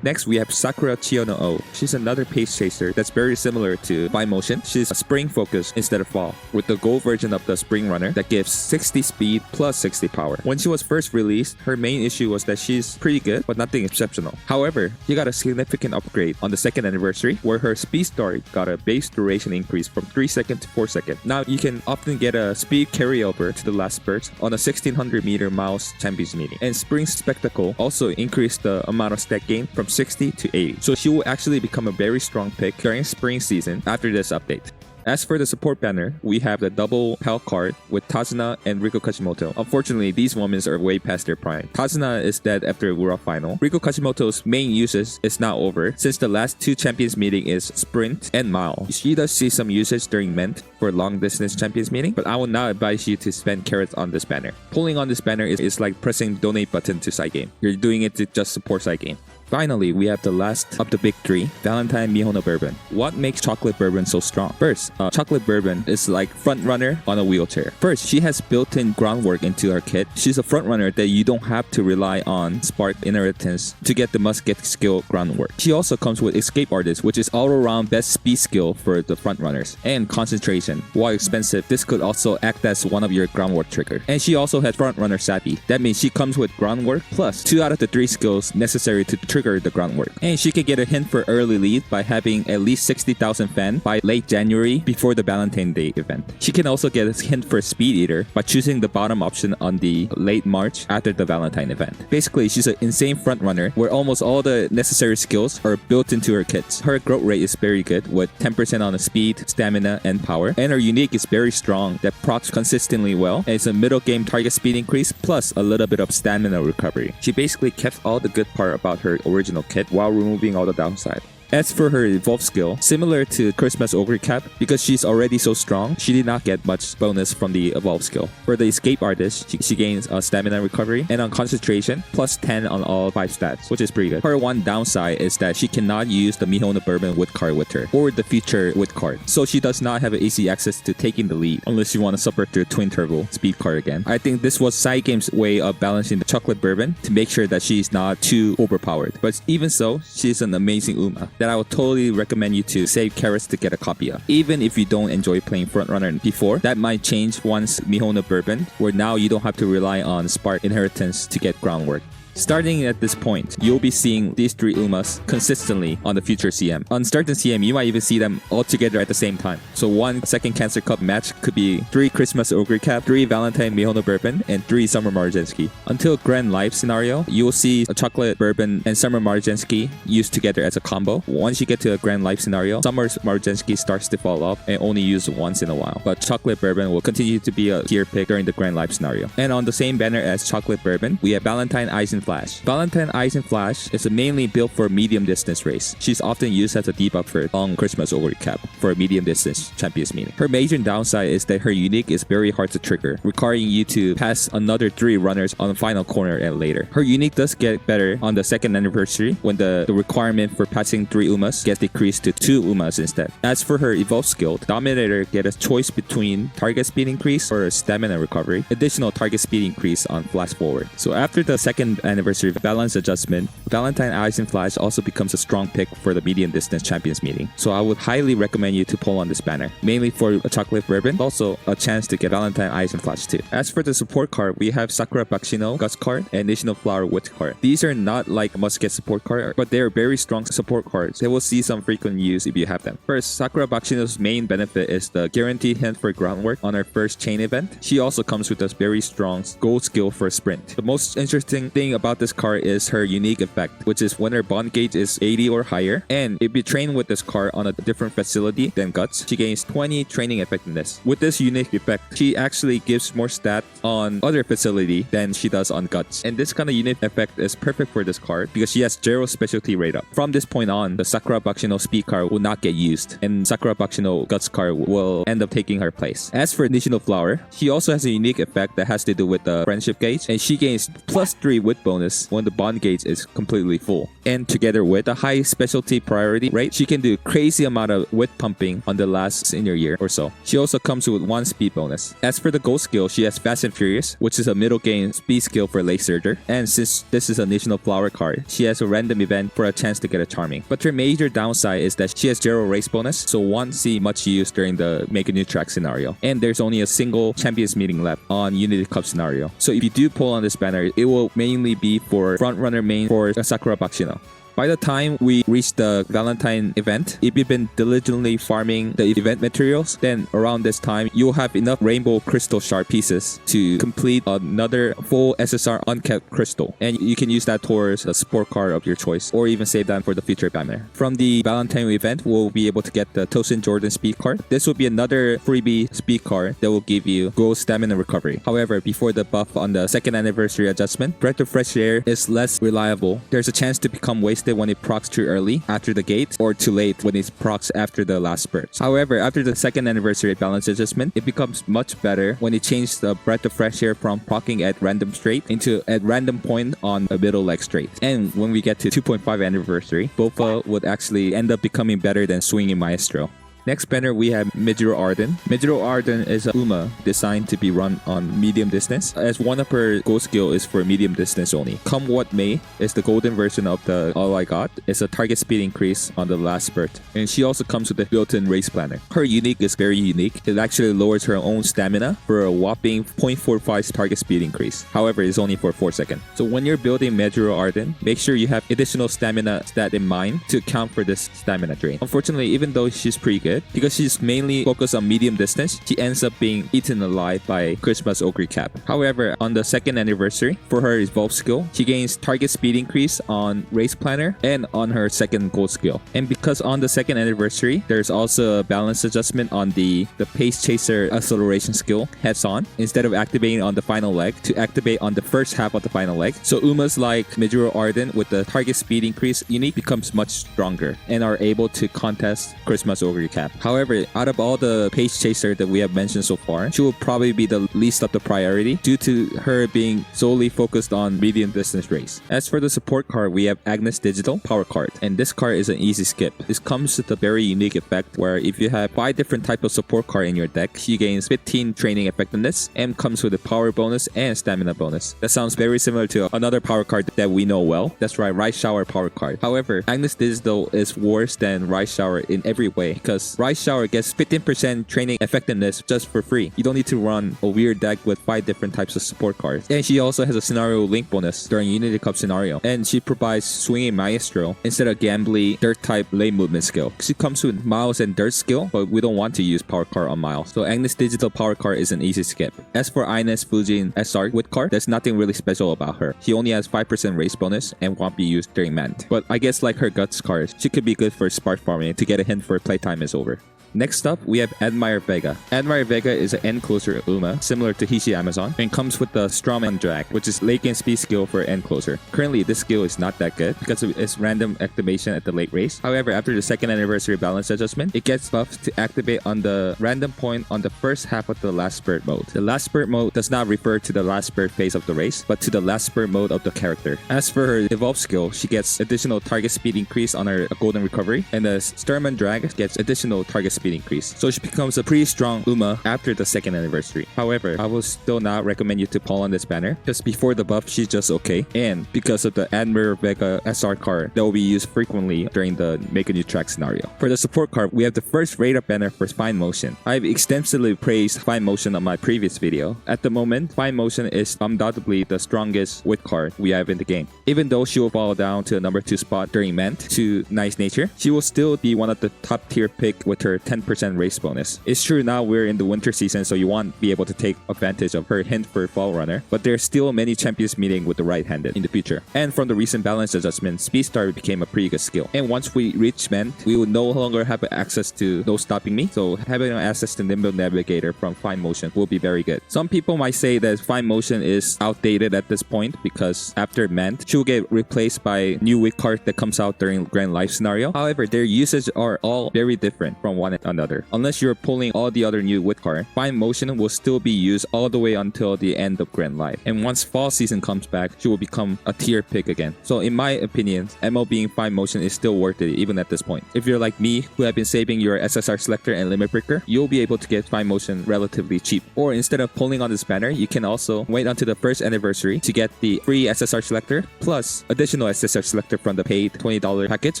Next, we have Sakura Chiyo no O. She's another pace chaser that's very similar to By Motion. She's a spring focus instead of fall, with the gold version of the spring runner that gives 60 speed plus 60 power. When she was first released, her main issue was that she's pretty good, but nothing exceptional. However, she got a significant upgrade on the 2nd anniversary, where her speed start got a base duration increase from 3 seconds to 4 seconds. Now, you can often get a speed carryover to the last spurt on a 1600 meter miles champions meeting. And Spring Spectacle also increased the amount of stat gain from 60 to 80. So she will actually become a very strong pick during spring season after this update. As for the support banner, we have the double PAL card with Tazuna and Riko Kashimoto. Unfortunately, these women are way past their prime. Tazuna is dead after World Final. Riko Kashimoto's main usage is now over, since the last 2 champions meeting is sprint and mile. She does see some usage during Ment for long distance champions meeting, but I will not advise you to spend carrots on this banner. Pulling on this banner is like pressing donate button to side game. You're doing it to just support side game. Finally, we have the last of the big 3, Valentine Mihono Bourbon. What makes chocolate bourbon so strong? First, chocolate bourbon is like front runner on a wheelchair. First, she has built-in groundwork into her kit. She's a front runner that you don't have to rely on spark inheritance to get the must-get skill groundwork. She also comes with Escape Artist, which is all-around best speed skill for the front runners, and concentration. While expensive, this could also act as one of your groundwork trigger. And she also has front runner savvy. That means she comes with groundwork plus 2 out of the 3 skills necessary to trigger the groundwork. And she can get a hint for early lead by having at least 60,000 fan by late January before the Valentine's Day event. She can also get a hint for Speed Eater by choosing the bottom option on the late March after the Valentine event. Basically, she's an insane front runner where almost all the necessary skills are built into her kits. Her growth rate is very good with 10% on the speed, stamina, and power. And her unique is very strong that procs consistently well. And it's a middle game target speed increase plus a little bit of stamina recovery. She basically kept all the good part about her original kit while removing all the downside. As for her evolve skill, similar to Christmas Oguri Cap, because she's already so strong, she did not get much bonus from the evolve skill. For the Escape Artist, she gains a stamina recovery, and on concentration, plus 10 on all 5 stats, which is pretty good. Her one downside is that she cannot use the Mihono Bourbon wood card with her, or the future wood card. So she does not have easy access to taking the lead, unless you want to support the Twin Turbo speed card again. I think this was Side Game's way of balancing the chocolate bourbon to make sure that she's not too overpowered. But even so, she's an amazing Uma. that I would totally recommend you to save Carats to get a copy of. Even if you don't enjoy playing Frontrunner before, that might change once Mihono Bourbon, where now you don't have to rely on Spark Inheritance to get groundwork. Starting at this point, you'll be seeing these 3 Umas consistently on the future CM. On certain CM, you might even see them all together at the same time. So one second Cancer Cup match could be 3 Christmas+Oguri Cap, 3 Valentine Mihono Bourbon, and 3 Summer Marjensky. Until Grand Life scenario, you will see a Chocolate Bourbon and Summer Marjensky used together as a combo. Once you get to a Grand Life scenario, Summer Marjensky starts to fall off and only used once in a while. But Chocolate Bourbon will continue to be a tier pick during the Grand Life scenario. And on the same banner as Chocolate Bourbon, we have Valentine Ice and Flash. Valentine Ice and Flash is mainly built for medium distance race. She's often used as a debuff for long Christmas+Oguri Cap for a medium distance champions meeting. Her major downside is that her unique is very hard to trigger, requiring you to pass another 3 runners on the final corner and later. Her unique does get better on the 2nd anniversary when the requirement for passing 3 Umas gets decreased to 2 Umas instead. As for her evolve skill, Dominator get a choice between target speed increase or stamina recovery, additional target speed increase on flash forward. So after the 2nd anniversary balance adjustment, Valentine Ice and Flash also becomes a strong pick for the medium distance champions meeting. So I would highly recommend you to pull on this banner, mainly for a Chocolate Bourbon, also a chance to get Valentine Ice and Flash too. As for the support card, we have Sakura Bakshino Guts card and National Flower Witch card. These are not like must-get support card, but they are very strong support cards. They will see some frequent use if you have them. First, Sakura Bakshino's main benefit is the guaranteed hint for groundwork on her first chain event. She also comes with a very strong gold skill for sprint. The most interesting thing about this card is her unique effect, which is when her bond gauge is 80 or higher, and if you train with this card on a different facility than Guts, she gains 20 training effectiveness. With this unique effect, she actually gives more stat on other facility than she does on Guts, and this kind of unique effect is perfect for this card because she has 0 specialty rate up. From this point on, the Sakura Bakshino speed card will not get used, and Sakura Bakshino Guts card will end up taking her place. As for National Flower, she also has a unique effect that has to do with the friendship gauge, and she gains +3 wit bonus when the bond gauge is completely full. And together with a high specialty priority rate, she can do crazy amount of wit pumping on the last senior year or so. She also comes with 1 speed bonus. As for the gold skill, she has Fast and Furious, which is a middle game speed skill for late surger. And since this is a National Flower card, she has a random event for a chance to get a Charming. But her major downside is that she has 0 race bonus, so won't see much use during the Make a New Track scenario. And there's only a single champions meeting left on Unity Cup scenario. So if you do pull on this banner, it will mainly be for Frontrunner main for Sakura Bakshino. By the time we reach the Valentine event, if you've been diligently farming the event materials, then around this time, you'll have enough rainbow crystal shard pieces to complete another full SSR uncapped crystal. And you can use that towards a support card of your choice, or even save that for the future banner. From the Valentine event, we'll be able to get the Tosen Jordan speed card. This will be another freebie speed card that will give you gold stamina recovery. However, before the buff on the 2nd anniversary adjustment, Breath of Fresh Air is less reliable. There's a chance to become wasted when it procs too early after the gate or too late when it procs after the last spurt. However, after the 2nd anniversary balance adjustment, it becomes much better when it changed the Breath of Fresh Air from proccing at random straight into at random point on a middle leg straight. And when we get to 2.5 anniversary, Bofa would actually end up becoming better than Swinging Maestro. Next banner, we have Mejiro Arden. Mejiro Arden is a Uma designed to be run on medium distance, as one of her gold skill is for medium distance only. Come what may is the golden version of the All I Got. It's a target speed increase on the last spurt. And she also comes with a built-in race planner. Her unique is very unique. It actually lowers her own stamina for a whopping 0.45 target speed increase. However, it's only for 4 seconds. So when you're building Mejiro Arden, make sure you have additional stamina stat in mind to account for this stamina drain. Unfortunately, even though she's pretty good, because she's mainly focused on medium distance, she ends up being eaten alive by Christmas+Oguri Cap. However, on the 2nd anniversary, for her evolve skill, she gains target speed increase on race planner and on her 2nd gold skill. And because on the 2nd anniversary, there's also a balance adjustment on the pace chaser acceleration skill heads on, instead of activating on the final leg, to activate on the first half of the final leg. So Umas like Mejiro Arden with the target speed increase unique becomes much stronger and are able to contest Christmas+Oguri Cap. Cap. However, out of all the page chaser that we have mentioned so far, she will probably be the least of the priority due to her being solely focused on medium distance race. As for the support card, we have Agnes Digital Power Card, and this card is an easy skip. This comes with a very unique effect where if you have 5 different types of support card in your deck, she gains 15 training effectiveness and comes with a power bonus and stamina bonus. That sounds very similar to another power card that we know well. That's right, Rice Shower Power Card. However, Agnes Digital is worse than Rice Shower in every way because Rice Shower gets 15% training effectiveness just for free. You don't need to run a weird deck with 5 different types of support cards. And she also has a scenario link bonus during Unity Cup scenario. And she provides Swinging Maestro instead of Gambly Dirt type lane movement skill. She comes with Miles and Dirt skill, but we don't want to use power card on Miles. So Agnes Digital Power Card is an easy skip. As for Ines Fujin SR with card, there's nothing really special about her. She only has 5% race bonus and won't be used during Mant. But I guess like her Guts card, she could be good for spark farming to get a hint for playtime is over. Next up, we have Admire Vega. Admire Vega is an end closer Uma, similar to Hishi Amazon, and comes with the Strawman Drag, which is late game speed skill for end closer. Currently, this skill is not that good because of its random activation at the late race. However, after the second anniversary balance adjustment, it gets buffed to activate on the random point on the first half of the last spurt mode. The last spurt mode does not refer to the last spurt phase of the race, but to the last spurt mode of the character. As for her evolve skill, she gets additional target speed increase on her golden recovery, and the Strawman Drag gets additional target speed increase. So she becomes a pretty strong Uma after the second anniversary. However, I will still not recommend you to pull on this banner because before the buff she's just okay, and because of the Admire Vega SR card that will be used frequently during the Make a New Track scenario. For the support card, we have the first radar banner for Fine Motion. I've extensively praised Fine Motion on my previous video. At the moment, Fine Motion is undoubtedly the strongest wit card we have in the game. Even though she will fall down to a number 2 spot during Mant to Nice Nature, she will still be one of the top tier pick with her 10% race bonus. It's true now we're in the winter season, so you won't be able to take advantage of her hint for Fall Runner, but there's still many champions meeting with the right-handed in the future. And from the recent balance adjustment, Speed Star became a pretty good skill. And once we reach Mant, we will no longer have access to No Stopping Me, so having access to Nimble Navigator from Fine Motion will be very good. Some people might say that Fine Motion is outdated at this point because after Mant, she'll get replaced by new wit card that comes out during Grand Life scenario. However, their usage are all very different from one another. Unless you're pulling all the other new wit card, Fine Motion will still be used all the way until the end of Grand Life. And once fall season comes back, she will become a tier pick again. So in my opinion, MO being Fine Motion is still worth it even at this point. If you're like me, who have been saving your SSR selector and limit breaker, you'll be able to get Fine Motion relatively cheap. Or instead of pulling on this banner, you can also wait until the first anniversary to get the free SSR selector plus additional SSR selector from the paid $20 package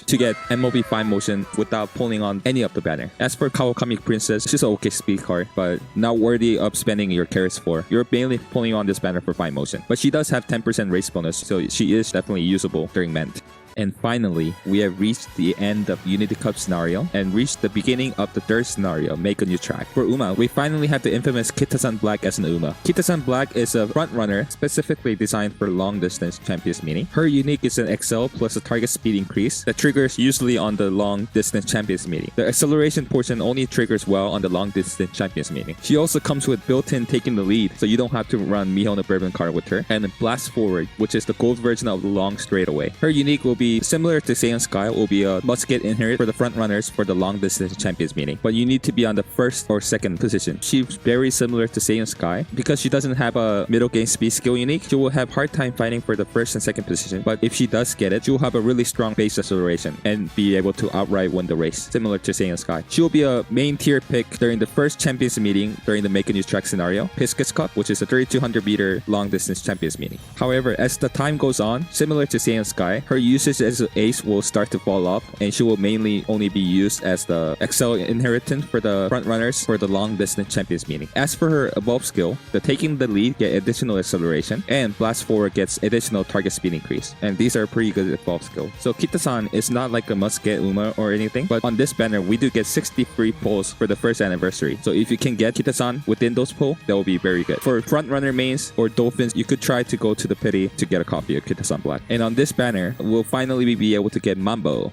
to get MOB Fine Motion without pulling on any of the banner. As for Kawakami Princess, she's an okay speed card, but not worthy of spending your carrots for. You're mainly pulling on this banner for Fine Motion. But she does have 10% race bonus, so she is definitely usable during Mant. And finally, we have reached the end of Unity Cup scenario and reached the beginning of the third scenario, Make a New Track. For Uma, we finally have the infamous Kita-san Black as an Uma. Kita-san Black is a front runner specifically designed for long distance champions meeting. Her unique is an XL plus a target speed increase that triggers usually on the long distance champions meeting. The acceleration portion only triggers well on the long distance champions meeting. She also comes with built-in taking the lead, so you don't have to run Mihono Bourbon card with her, and Blast Forward, which is the gold version of the long straightaway. Her unique will be similar to Seiun Sky, will be a musket inherit for the front runners for the long distance champions meeting, but you need to be on the first or second position. She's very similar to Seiun Sky because she doesn't have a middle game speed skill unique. She will have hard time fighting for the first and second position, but if she does get it, she will have a really strong base acceleration and be able to outright win the race, similar to Seiun Sky. She will be a main tier pick during the first champions meeting during the Make a New Track scenario, Piscus Cup, which is a 3200 meter long distance champions meeting. However, as the time goes on, similar to Seiun Sky, her usage as an ace will start to fall off, and she will mainly only be used as the XL inheritance for the front runners for the long distance champions meeting. As for her evolve skill, the taking the lead get additional acceleration, and blast forward gets additional target speed increase, and these are pretty good evolve skills. So Kita-san is not like a must get Uma or anything, but on this banner we do get 60 free pulls for the first anniversary. So if you can get Kita-san within those pulls, that will be very good. For front runner mains or dolphins, you could try to go to the pity to get a copy of Kita-san Black. And on this banner, we'll finally be able to get Mambo.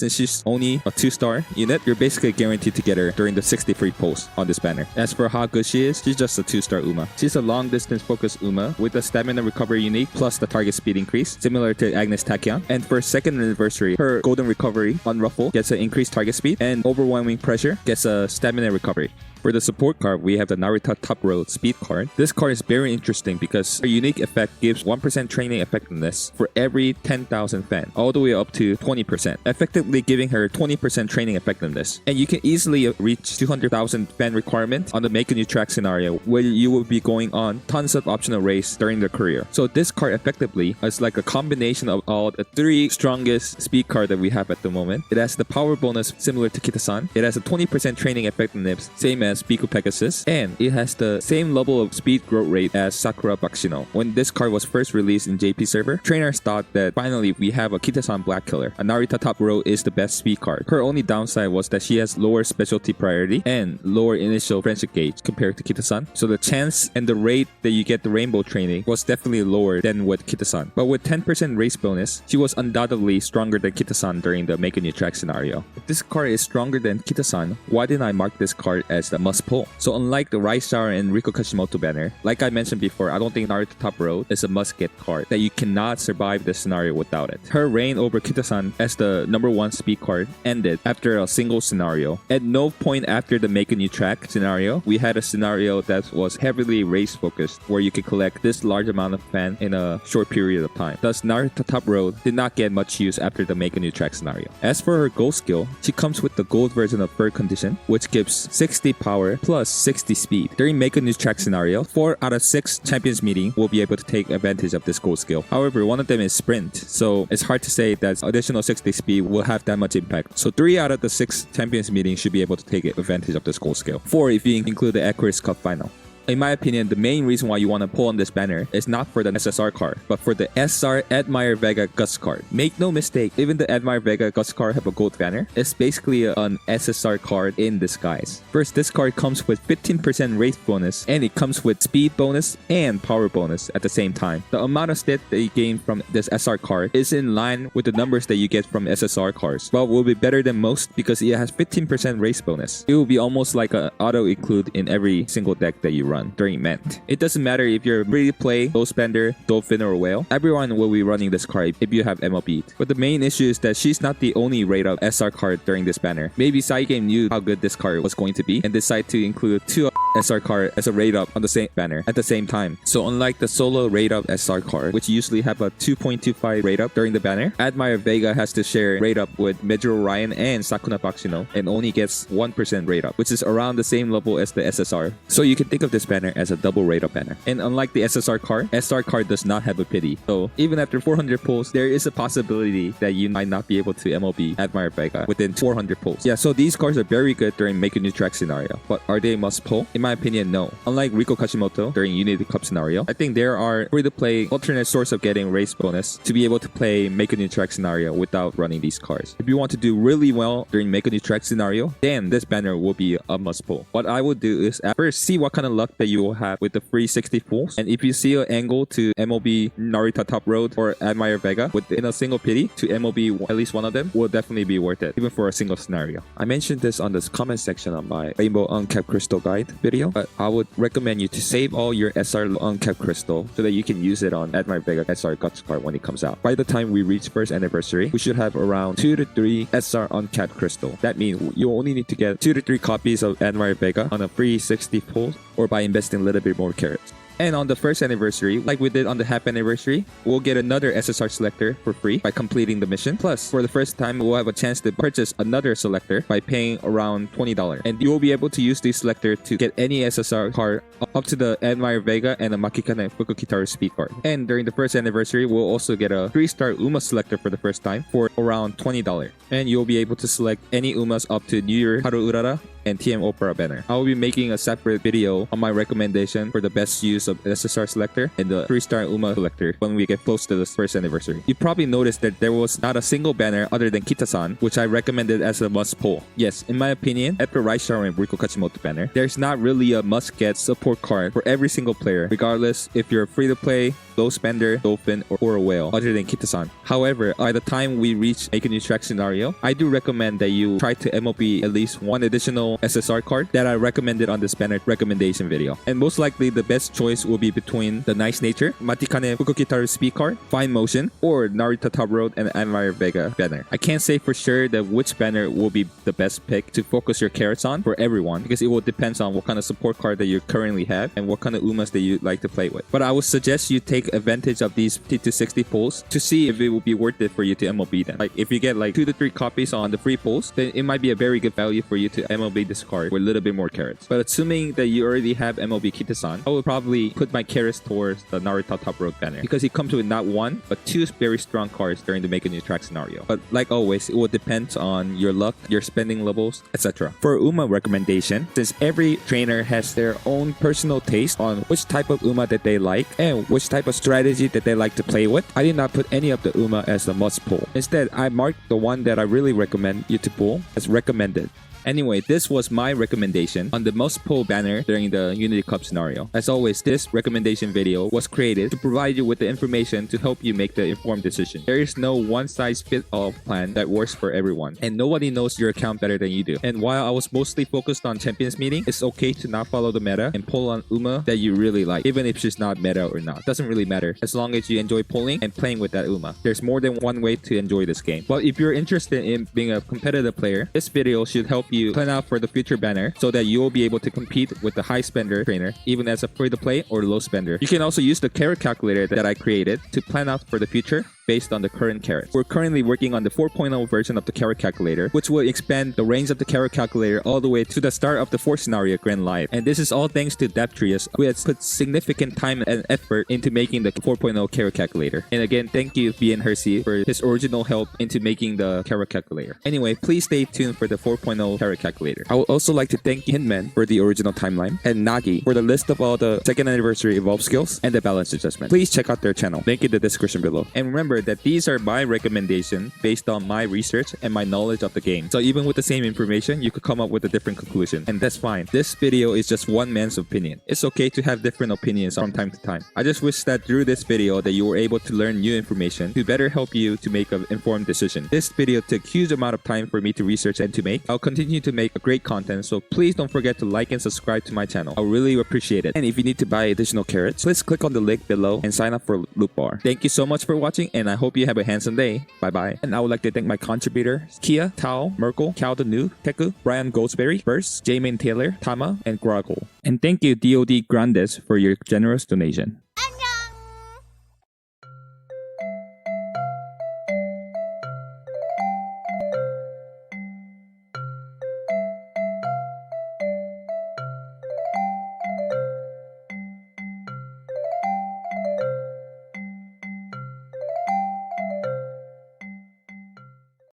since she's only a 2-star unit, you're basically guaranteed to get her during the 60 free pulls on this banner. As for how good she is, she's just a 2-star Uma. She's a long distance focused Uma with the stamina recovery unique plus the target speed increase, similar to Agnes Tachyon. And for 2nd anniversary, her golden recovery on Ruffle gets an increased target speed, and overwhelming pressure gets a stamina recovery. For the support card, we have the Narita Top Road Speed card. This card is very interesting because her unique effect gives 1% training effectiveness for every 10,000 fan, all the way up to 20%, effectively giving her 20% training effectiveness. And you can easily reach 200,000 fan requirement on the Make a New Track scenario, where you will be going on tons of optional race during the career. So this card effectively is like a combination of all the 3 strongest speed card that we have at the moment. It has the power bonus similar to Kita-san. It has a 20% training effectiveness, same as Pico Pegasus, and it has the same level of speed growth rate as Sakura Bakshino. When this card was first released in JP server, trainers thought that finally we have a Kita-san Black Killer. A Narita Top Row is the best speed card. Her only downside was that she has lower specialty priority and lower initial friendship gauge compared to Kita-san, so the chance and the rate that you get the rainbow training was definitely lower than with Kita-san. But with 10% race bonus, she was undoubtedly stronger than Kita-san during the Make a New Track scenario. If this card is stronger than Kita-san, why didn't I mark this card as the must pull? So unlike the Rice Shower and Riko Kashimoto banner, like I mentioned before, I don't think Narita Top Road is a must-get card that you cannot survive the scenario without it. Her reign over Kita-san as the #1 speed card ended after a single scenario. At no point after the Make a New Track scenario, we had a scenario that was heavily race-focused, where you could collect this large amount of fan in a short period of time. Thus, Narita Top Road did not get much use after the Make a New Track scenario. As for her gold skill, she comes with the gold version of Bird Condition, which gives 60 power plus 60 speed. During Make a New Track scenario, 4 out of 6 champions meeting will be able to take advantage of this gold skill. However, one of them is sprint, so it's hard to say that additional 60 speed will have that much impact. So 3 out of the 6 champions meeting should be able to take advantage of this gold skill. 4 if you include the Aquarius Cup final. In my opinion, the main reason why you want to pull on this banner is not for the SSR card, but for the SR Admire Vega Gus card. Make no mistake, even the Admire Vega Gus card have a gold banner. It's basically an SSR card in disguise. First, this card comes with 15% race bonus, and it comes with speed bonus and power bonus at the same time. The amount of stat that you gain from this SR card is in line with the numbers that you get from SSR cards, but will be better than most because it has 15% race bonus. It will be almost like an auto include in every single deck that you run during Ment. It doesn't matter if you're free to play, low spender, dolphin, or whale. Everyone will be running this card if you have MLB. But the main issue is that she's not the only rate up SR card during this banner. Maybe Sidegame knew how good this card was going to be and decided to include 2 SR card as a rate up on the same banner at the same time. So unlike the solo rate up SR card, which usually have a 2.25 rate up during the banner, Admire Vega has to share rate up with Mejiro Ryan and Sakuna Bakshino and only gets 1% rate up, which is around the same level as the SSR. So you can think of this banner as a double rate up banner. And unlike the SSR card, SR card does not have a pity. So even after 400 pulls, there is a possibility that you might not be able to MLB Admire Vega within 400 pulls. Yeah, so these cards are very good during Make a New Track scenario. But are they must pull? In my opinion, no. Unlike Riko Kashimoto during Unity Cup scenario, I think there are free-to-play alternate source of getting race bonus to be able to play Make a New Track scenario without running these cards. If you want to do really well during Make a New Track scenario, then this banner will be a must pull. What I would do is first see what kind of luck that you will have with the free 60 pulls, and if you see an angle to MLB Narita Top Road or Admire Vega within a single pity to MLB at least one of them, will definitely be worth it, even for a single scenario. I mentioned this on this comment section on my Rainbow Uncapped Crystal guide video, but I would recommend you to save all your SR Uncapped Crystal so that you can use it on Admire Vega SR Guts card when it comes out. By the time we reach first anniversary, we should have around 2 to 3 SR Uncapped Crystal. That means you only need to get 2 to 3 copies of Admire Vega on a free 60 pulls or by investing a little bit more carats. And on the first anniversary, like we did on the half anniversary, we'll get another SSR selector for free by completing the mission. Plus, for the first time, we'll have a chance to purchase another selector by paying around $20. And you will be able to use this selector to get any SSR card up to the Admire Vega and a Makikane Fukukitaru speed card. And during the first anniversary, we'll also get a 3-star Uma selector for the first time for around $20. And you'll be able to select any Umas up to New Year Haru Urara and TM Opera banner. I will be making a separate video on my recommendation for the best use of SSR selector and the 3-star Uma selector when we get close to the first anniversary. You probably noticed that there was not a single banner other than Kita-san, which I recommended as a must pull. Yes, in my opinion, after Rice Shower and Riko Kashimoto banner, there's not really a must get support card for every single player, regardless if you're free to play, low spender, dolphin, or a whale other than Kitasan. However, by the time we reach make a new track scenario, I do recommend that you try to MOB at least one additional SSR card that I recommended on this banner recommendation video. And most likely the best choice will be between the Nice Nature, Matikane Fukukitaru Speed card, Fine Motion, or Narita Top Road and Admire Vega banner. I can't say for sure that which banner will be the best pick to focus your carrots on for everyone, because it will depend on what kind of support card that you currently have and what kind of Umas that you like to play with. But I would suggest you take advantage of these 50 to 60 pulls to see if it will be worth it for you to MLB them. Like if you get like 2 to 3 copies on the free pulls, then it might be a very good value for you to MLB this card with a little bit more carrots. But assuming that you already have MLB Kitasan, I would probably put my carrots towards the Narita Top Road banner, because he comes with not one but 2 very strong cards during the make a new track scenario. But like always, it will depend on your luck, your spending levels, etc. For Uma recommendation, since every trainer has their own personal taste on which type of Uma that they like and which type of strategy that they like to play with, I did not put any of the Uma as a must pull. Instead, I marked the one that I really recommend you to pull as recommended. Anyway, this was my recommendation on the most pull banner during the Unity Cup scenario. As always, this recommendation video was created to provide you with the information to help you make the informed decision. There is no one-size-fits-all plan that works for everyone, and nobody knows your account better than you do. And while I was mostly focused on Champions Meeting, it's okay to not follow the meta and pull on Uma that you really like, even if she's not meta or not. Doesn't really matter, as long as you enjoy pulling and playing with that Uma. There's more than one way to enjoy this game. But if you're interested in being a competitive player, this video should help you plan out for the future banner so that you will be able to compete with the high spender trainer even as a free to play or low spender. You can also use the carrot calculator that I created to plan out for the future based on the current carrots. We're currently working on the 4.0 version of the carrot calculator, which will expand the range of the carrot calculator all the way to the start of the 4th scenario Grand Live. And this is all thanks to Daptrius, who has put significant time and effort into making the 4.0 carrot calculator. And again, thank you B and Hersey for his original help into making the carrot calculator. Anyway, please stay tuned for the 4.0 carrot calculator. I would also like to thank Hinman for the original timeline and Nagi for the list of all the 2nd anniversary evolve skills and the balance adjustment. Please check out their channel, link in the description below. And remember that these are my recommendations based on my research and my knowledge of the game. So even with the same information, you could come up with a different conclusion, and that's fine. This video is just one man's opinion. It's okay to have different opinions from time to time. I just wish that through this video that you were able to learn new information to better help you to make an informed decision. This video took a huge amount of time for me to research and to make. I'll continue to make great content, so please don't forget to like and subscribe to my channel. I really appreciate it. And if you need to buy additional carrots, please click on the link below and sign up for Loop Bar. Thank you so much for watching, and I hope you have a handsome day. Bye bye. And I would like to thank my contributors: Kia, Tao, Merkel, Cal the New, Teku, Brian Goldsberry, Burst, Jamin Taylor, Tama, and Groggle. And thank you DOD Grandes for your generous donation.